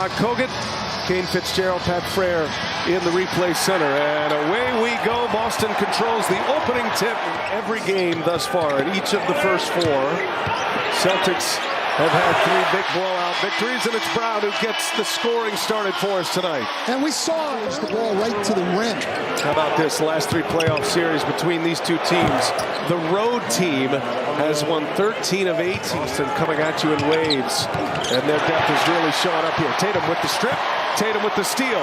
Rod Kogut, Kane Fitzgerald, Pat Frere in the replay center. And away we go. Boston controls the opening tip in every game thus far. In each of the first four, Celtics have had three big blowout victories, and it's Brown who gets the scoring started for us tonight. And we saw the ball right to the rim. How about this last three playoff series between these two teams? The road team has won 13 of 18 and coming at you in waves. And their depth is really showing up here. Tatum with the strip. Tatum with the steal.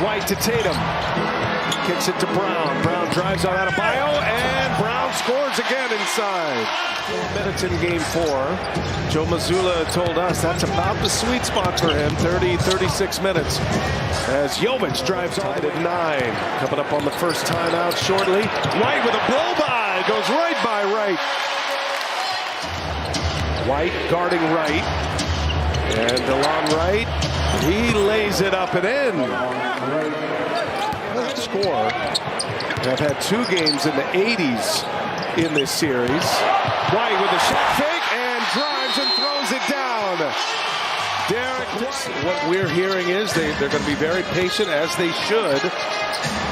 White to Tatum. Kicks it to Brown. Brown drives on Adebayo, and Brown scores again inside. 4 minutes in game four. Joe Mazzulla told us that's about the sweet spot for him. 36 minutes. As Jovic drives on at 9. Coming up on the first timeout shortly. White with a blow-by. Goes right by Wright. White guarding Wright. And DeLon Wright, he lays it up and in. Score. Have had 2 games in the 80s in this series. White with a shot fake and drives and throws it down. Derek, what we're hearing is they're going to be very patient, as they should.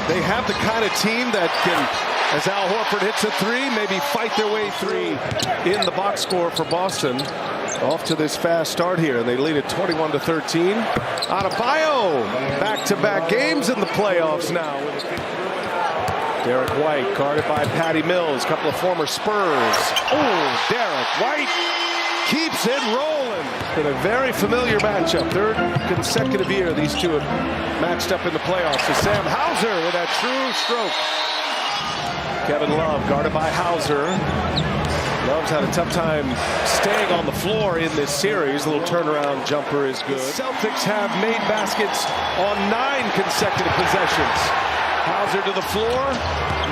They have the kind of team that can, as Al Horford hits a 3, maybe fight their way through in the box score for Boston. Off to this fast start here, and they lead it 21-13. Adebayo, back-to-back games in the playoffs now. Derek White, guarded by Patty Mills, a couple of former Spurs. Oh, Derek White keeps it rolling. Been a very familiar matchup. 3rd consecutive year these two have matched up in the playoffs. So Sam Hauser with that true stroke. Kevin Love, guarded by Hauser. Love's had a tough time staying on the floor in this series. A little turnaround jumper is good. The Celtics have made baskets on 9 consecutive possessions. Hauser to the floor.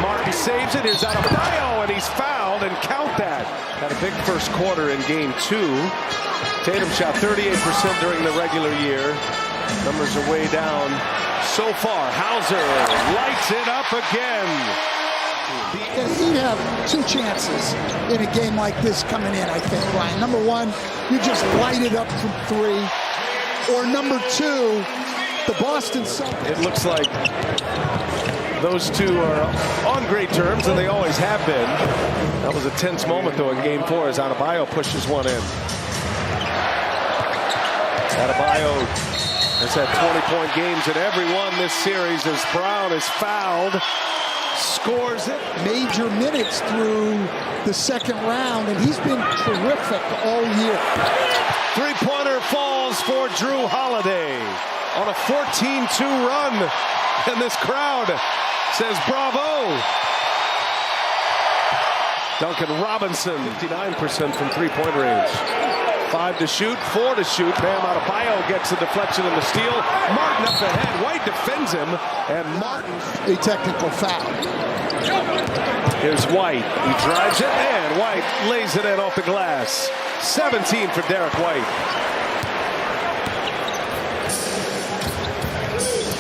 Martin saves it. Here's Adebayo, and he's fouled, and count that. Had a big first quarter in game 2. Tatum shot 38% during the regular year. Numbers are way down so far. Hauser lights it up again. He'd have 2 chances in a game like this coming in, I think, Ryan. Number 1, you just light it up from 3. Or number 2, the Boston Celtics. It looks like those two are on great terms, and they always have been. That was a tense moment, though, in game 4 as Adebayo pushes one in. Adebayo has had 20-point games in every one this series as Brown is fouled. Scores it. Major minutes through the second round, and he's been terrific all year. 3-pointer falls for Drew Holiday on a 14-2 run, and this crowd says bravo. Duncan Robinson, 59% from 3-point range. 5 to shoot, 4 to shoot. Bam Adebayo gets the deflection and the steal. Martin up the head. White defends him, and Martin. A technical foul. Here's White. He drives it, and White lays it in off the glass. 17 for Derek White.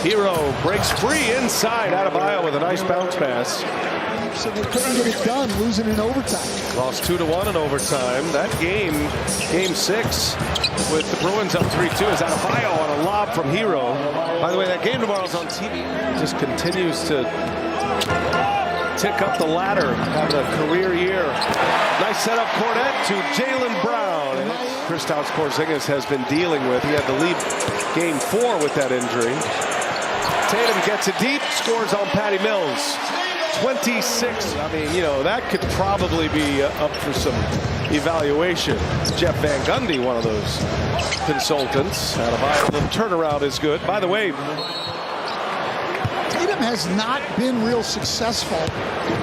Hero breaks free inside. Adebayo with a nice bounce pass. So they couldn't get it done, losing in overtime. Lost 2-1 in overtime. That game 6, with the Bruins up 3-2, is Adebayo on a lob from Hero. By the way, that game tomorrow's on TV. Just continues to tick up the ladder, having a career year. Nice setup, Cornette to Jaylen Brown. Kristaps Porzingis has been dealing with. He had to leave game 4 with that injury. Tatum gets it deep, scores on Patty Mills. 26. I mean, you know, that could probably be up for some evaluation. Jeff Van Gundy, one of those consultants. Adebayo, the turnaround is good. By the way, Tatum has not been real successful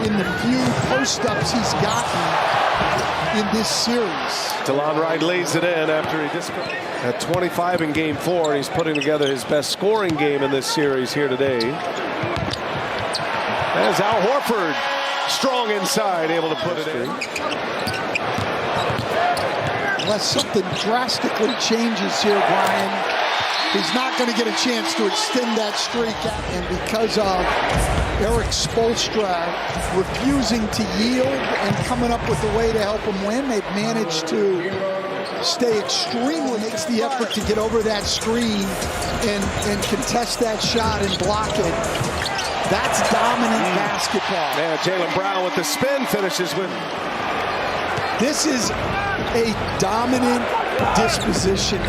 in the few post-ups he's gotten in this series. DeLon Wright lays it in after he had 25 in game 4, and he's putting together his best scoring game in this series here today. As Al Horford, strong inside, able to put it in. Unless something drastically changes here, Brian, he's not going to get a chance to extend that streak. And because of Eric Spoelstra refusing to yield and coming up with a way to help him win, they've managed to stay extremely, makes the effort to get over that screen and contest that shot and block it. That's dominant basketball. Yeah, Jaylen Brown with the spin finishes with. This is a dominant disposition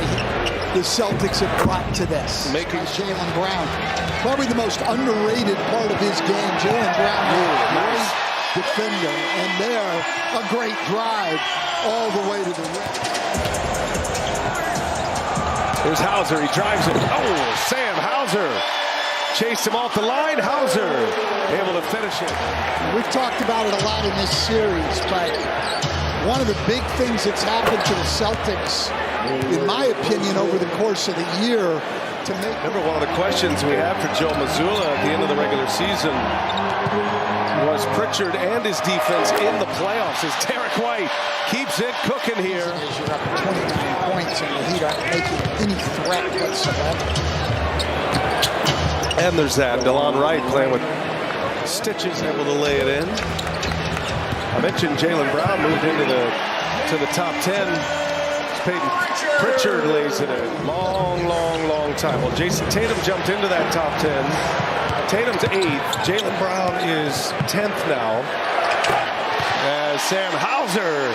the Celtics have brought to this. Making Jaylen Brown, probably the most underrated part of his game. Jaylen Brown, great defender, and there, a great drive all the way to the rim. Here's Hauser, he drives it. Oh, Sam Hauser chased him off the line. Hauser able to finish it. We've talked about it a lot in this series, but one of the big things that's happened to the Celtics, in my opinion, over the course of the year, to make. Remember, one of the questions we had for Joe Mazzulla at the end of the regular season was Pritchard and his defense in the playoffs as Derek White keeps it cooking here. You're up 29 points and the Heat aren't making any threat whatsoever. And there's that. DeLon Wright playing with stitches, able to lay it in. I mentioned Jaylen Brown moved into the top 10. Peyton Pritchard lays it in. Long time. Well, Jason Tatum jumped into that top 10. Tatum's 8th. Jaylen Brown is 10th now. As Sam Hauser.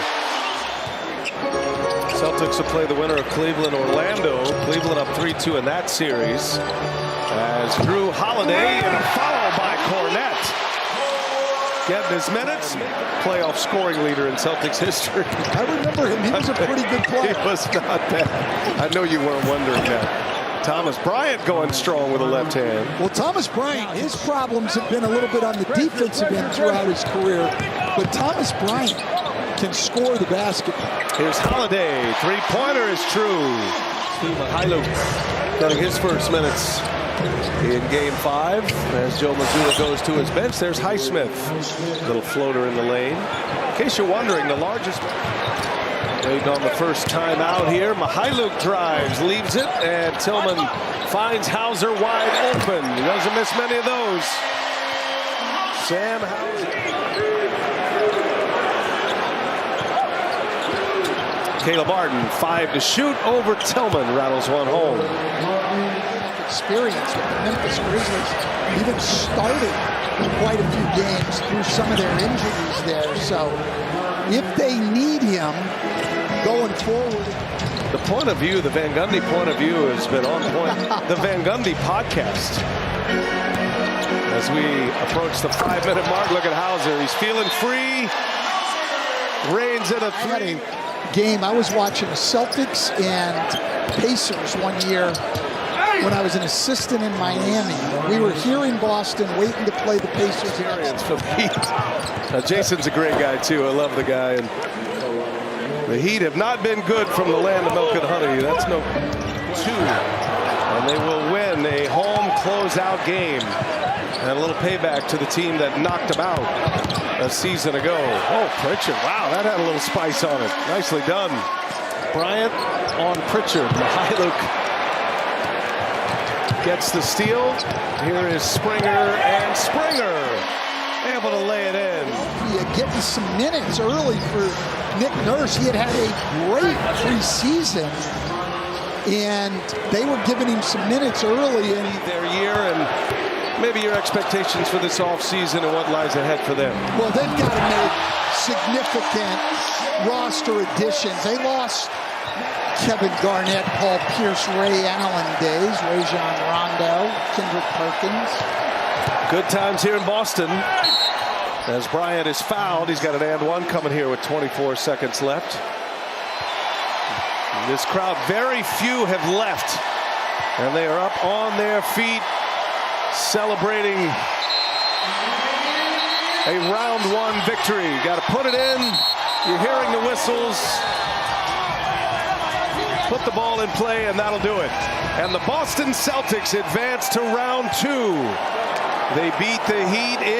Celtics will play the winner of Cleveland-Orlando. Cleveland up 3-2 in that series. As Drew Holiday and followed by Cornette. Getting his minutes. Playoff scoring leader in Celtics history. I remember him. He was a pretty good player. He was not bad. I know you weren't wondering that. Thomas Bryant going strong with a left hand. Well, Thomas Bryant, his problems have been a little bit on the defensive end throughout his career. But Thomas Bryant can score the basketball. Here's Holiday. Three-pointer is true. Mihailuk getting his first minutes in Game 5 as Joe Mazzulla goes to his bench. There's Highsmith. Little floater in the lane. In case you're wondering, the largest waved on the first time out here. Mihailuk drives, leaves it, and Tillman finds Hauser wide open. He doesn't miss many of those. Sam Hauser. Caleb Arden, 5 to shoot over Tillman. Rattles one home. Experience with the Memphis Grizzlies, even started quite a few games through some of their injuries there. So if they need him going forward. The point of view, the Van Gundy point of view has been on point. The Van Gundy podcast. As we approach the 5-minute mark, look at Hauser. He's feeling free. Reigns in a 3. Game, I was watching the Celtics and Pacers one year when I was an assistant in Miami. We were here in Boston waiting to play the Pacers. For the Heat. Jason's a great guy too. I love the guy. And the Heat have not been good from the land of milk and honey. That's no 2. And they will win a home closeout game. And a little payback to the team that knocked them out a season ago. Oh, Pritchard. Wow, that had a little spice on it. Nicely done. Bryant on Pritchard. Mihailuk gets the steal. Here is Springer, and Springer able to lay it in. Getting some minutes early for Nick Nurse. He had a great preseason, and they were giving him some minutes early in their year. And maybe your expectations for this offseason and what lies ahead for them. Well, they've got to make significant roster additions. They lost Kevin Garnett, Paul Pierce, Ray Allen days, Rajon Rondo, Kendrick Perkins. Good times here in Boston. As Bryant is fouled, he's got an and one coming here with 24 seconds left. This crowd, very few have left, and they are up on their feet celebrating a round 1 victory. Got to put it in. You're hearing the whistles. Put the ball in play, and that'll do it. And the Boston Celtics advance to round 2. They beat the Heat in